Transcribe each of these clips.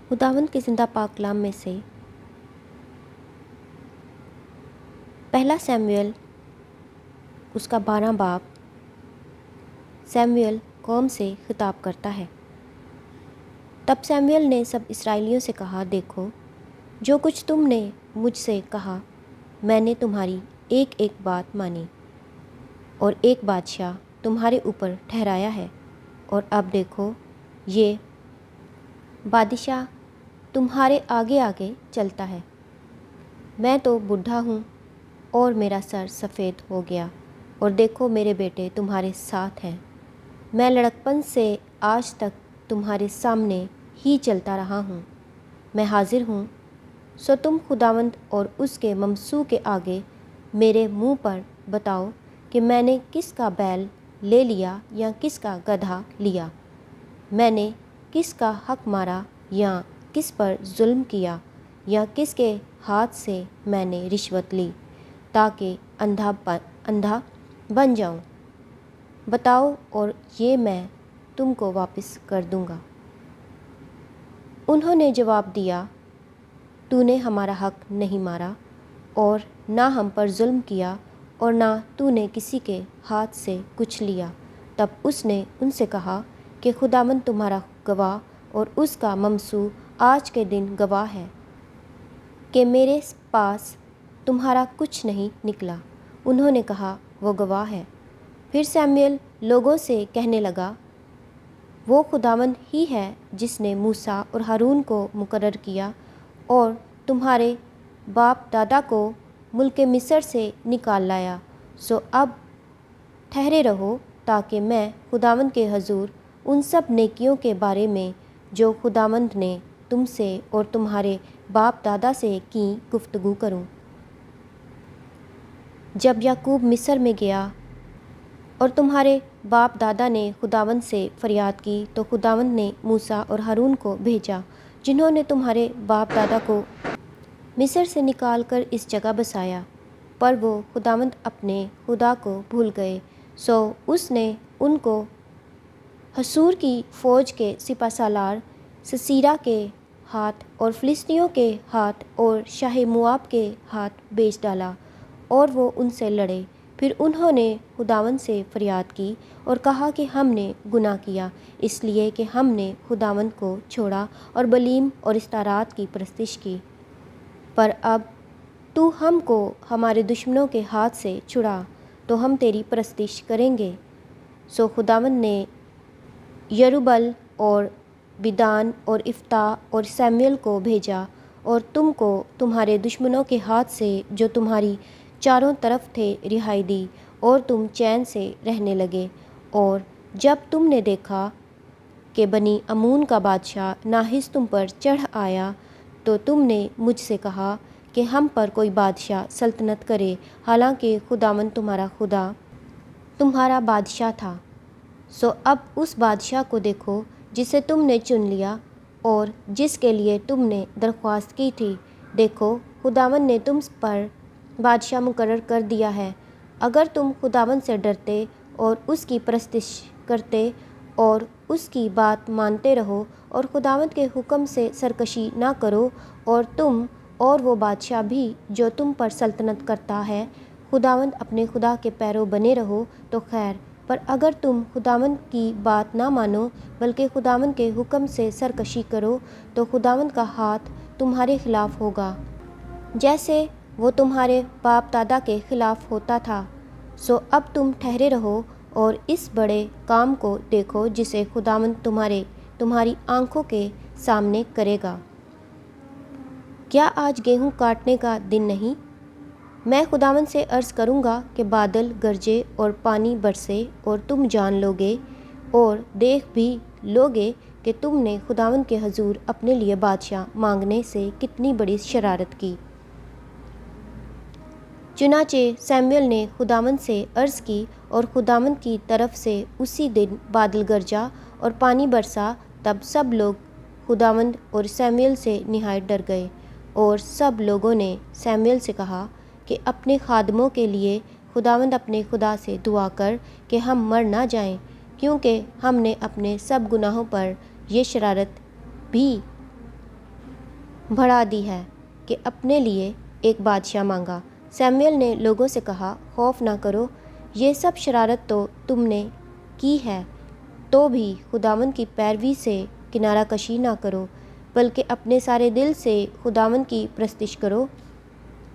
خداوند کے زندہ پاک کلام میں سے پہلا سیموئیل اس کا 12 باب سیموئیل قوم سے خطاب کرتا ہے۔ تب سیموئیل نے سب اسرائیلیوں سے کہا، دیکھو جو کچھ تم نے مجھ سے کہا میں نے تمہاری ایک ایک بات مانی اور ایک بادشاہ تمہارے اوپر ٹھہرایا ہے، اور اب دیکھو یہ بادشاہ تمہارے آگے آگے چلتا ہے۔ میں تو بوڑھا ہوں اور میرا سر سفید ہو گیا، اور دیکھو میرے بیٹے تمہارے ساتھ ہیں۔ میں لڑکپن سے آج تک تمہارے سامنے ہی چلتا رہا ہوں۔ میں حاضر ہوں، سو تم خداوند اور اس کے ممسوح کے آگے میرے منہ پر بتاؤ کہ میں نے کس کا بیل لے لیا یا کس کا گدھا لیا، میں نے کس کا حق مارا یا کس پر ظلم کیا، یا کس کے ہاتھ سے میں نے رشوت لی تاکہ اندھا بن جاؤں۔ بتاؤ اور یہ میں تم کو واپس کر دوں گا۔ انہوں نے جواب دیا، تو نے ہمارا حق نہیں مارا اور نہ ہم پر ظلم کیا، اور نہ تو نے کسی کے ہاتھ سے کچھ لیا۔ تب اس نے ان سے کہا کہ خداوند تمہارا گواہ اور اس کا ممسوح آج کے دن گواہ ہے کہ میرے پاس تمہارا کچھ نہیں نکلا۔ انہوں نے کہا، وہ گواہ ہے۔ پھر سیموئیل لوگوں سے کہنے لگا، وہ خداوند ہی ہے جس نے موسیٰ اور ہارون کو مقرر کیا اور تمہارے باپ دادا کو ملک مصر سے نکال لایا۔ سو اب ٹھہرے رہو تاکہ میں خداوند کے حضور ان سب نیکیوں کے بارے میں جو خداوند نے تم سے اور تمہارے باپ دادا سے کی گفتگو کروں۔ جب یعقوب مصر میں گیا اور تمہارے باپ دادا نے خداوند سے فریاد کی، تو خداوند نے موسیٰ اور ہارون کو بھیجا، جنہوں نے تمہارے باپ دادا کو مصر سے نکال کر اس جگہ بسایا، پر وہ خداوند اپنے خدا کو بھول گئے۔ سو اس نے ان کو حصور کی فوج کے سپہ سالار سیسرا کے ہاتھ اور فلسطینیوں کے ہاتھ اور شاہ مواب کے ہاتھ بیچ ڈالا، اور وہ ان سے لڑے۔ پھر انہوں نے خداوند سے فریاد کی اور کہا کہ ہم نے گناہ کیا، اس لیے کہ ہم نے خداوند کو چھوڑا اور بلیم اور استارات کی پرستش کی۔ پر اب تو ہم کو ہمارے دشمنوں کے ہاتھ سے چھڑا تو ہم تیری پرستش کریں گے۔ سو خداوند نے یروبال اور بدان اور افتح اور سیموئیل کو بھیجا اور تم کو تمہارے دشمنوں کے ہاتھ سے جو تمہاری چاروں طرف تھے رہائی دی، اور تم چین سے رہنے لگے۔ اور جب تم نے دیکھا کہ بنی عمون کا بادشاہ ناحس تم پر چڑھ آیا، تو تم نے مجھ سے کہا کہ ہم پر کوئی بادشاہ سلطنت کرے، حالانکہ خداوند تمہارا خدا تمہارا بادشاہ تھا۔ سو اب اس بادشاہ کو دیکھو جسے تم نے چن لیا اور جس کے لیے تم نے درخواست کی تھی۔ دیکھو خداوند نے تم پر بادشاہ مقرر کر دیا ہے۔ اگر تم خداوند سے ڈرتے اور اس کی پرستش کرتے اور اس کی بات مانتے رہو اور خداوند کے حکم سے سرکشی نہ کرو، اور تم اور وہ بادشاہ بھی جو تم پر سلطنت کرتا ہے خداوند اپنے خدا کے پیرو بنے رہو تو خیر، پر اگر تم خداوند کی بات نہ مانو بلکہ خداوند کے حکم سے سرکشی کرو، تو خداوند کا ہاتھ تمہارے خلاف ہوگا جیسے وہ تمہارے باپ دادا کے خلاف ہوتا تھا۔ سو اب تم ٹھہرے رہو اور اس بڑے کام کو دیکھو جسے خداوند تمہاری آنکھوں کے سامنے کرے گا۔ کیا آج گیہوں کاٹنے کا دن نہیں؟ میں خداوند سے عرض کروں گا کہ بادل گرجے اور پانی برسے، اور تم جان لوگے اور دیکھ بھی لوگے کہ تم نے خداوند کے حضور اپنے لیے بادشاہ مانگنے سے کتنی بڑی شرارت کی۔ چنانچہ سیموئیل نے خداوند سے عرض کی، اور خداوند کی طرف سے اسی دن بادل گرجا اور پانی برسا۔ تب سب لوگ خداوند اور سیموئیل سے نہایت ڈر گئے، اور سب لوگوں نے سیموئیل سے کہا کہ اپنے خادموں کے لیے خداوند اپنے خدا سے دعا کر کہ ہم مر نہ جائیں، کیونکہ ہم نے اپنے سب گناہوں پر یہ شرارت بھی بڑھا دی ہے کہ اپنے لیے ایک بادشاہ مانگا۔ سیموئیل نے لوگوں سے کہا، خوف نہ کرو، یہ سب شرارت تو تم نے کی ہے، تو بھی خداوند کی پیروی سے کنارہ کشی نہ کرو، بلکہ اپنے سارے دل سے خداوند کی پرستش کرو۔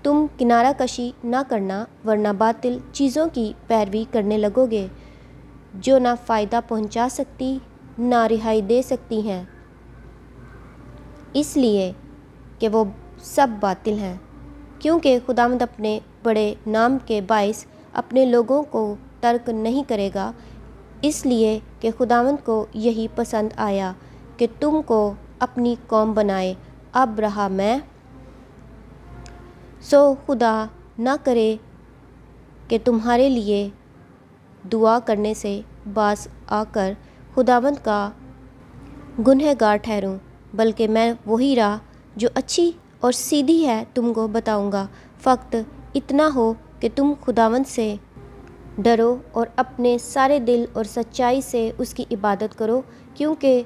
تم کنارہ کشی نہ کرنا، ورنہ باطل چیزوں کی پیروی کرنے لگو گے جو نہ فائدہ پہنچا سکتی نہ رہائی دے سکتی ہیں، اس لیے کہ وہ سب باطل ہیں۔ کیونکہ خداوند اپنے بڑے نام کے باعث اپنے لوگوں کو ترک نہیں کرے گا، اس لیے کہ خداوند کو یہی پسند آیا کہ تم کو اپنی قوم بنائے۔ اب رہا میں، سو خدا نہ کرے کہ تمہارے لیے دعا کرنے سے باز آ کر خداوند کا گنہگار ٹھہروں، بلکہ میں وہی راہ جو اچھی اور سیدھی ہے تم کو بتاؤں گا۔ فقط اتنا ہو کہ تم خداوند سے ڈرو اور اپنے سارے دل اور سچائی سے اس کی عبادت کرو، کیونکہ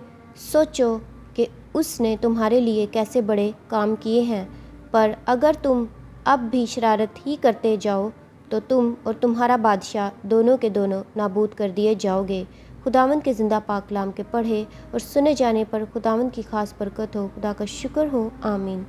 سوچو کہ اس نے تمہارے لیے کیسے بڑے کام کیے ہیں۔ پر اگر تم اب بھی شرارت ہی کرتے جاؤ تو تم اور تمہارا بادشاہ دونوں کے دونوں نابود کر دیے جاؤ گے۔ خداوند کے زندہ پاک کلام کے پڑھے اور سنے جانے پر خداوند کی خاص برکت ہو۔ خدا کا شکر ہو، آمین۔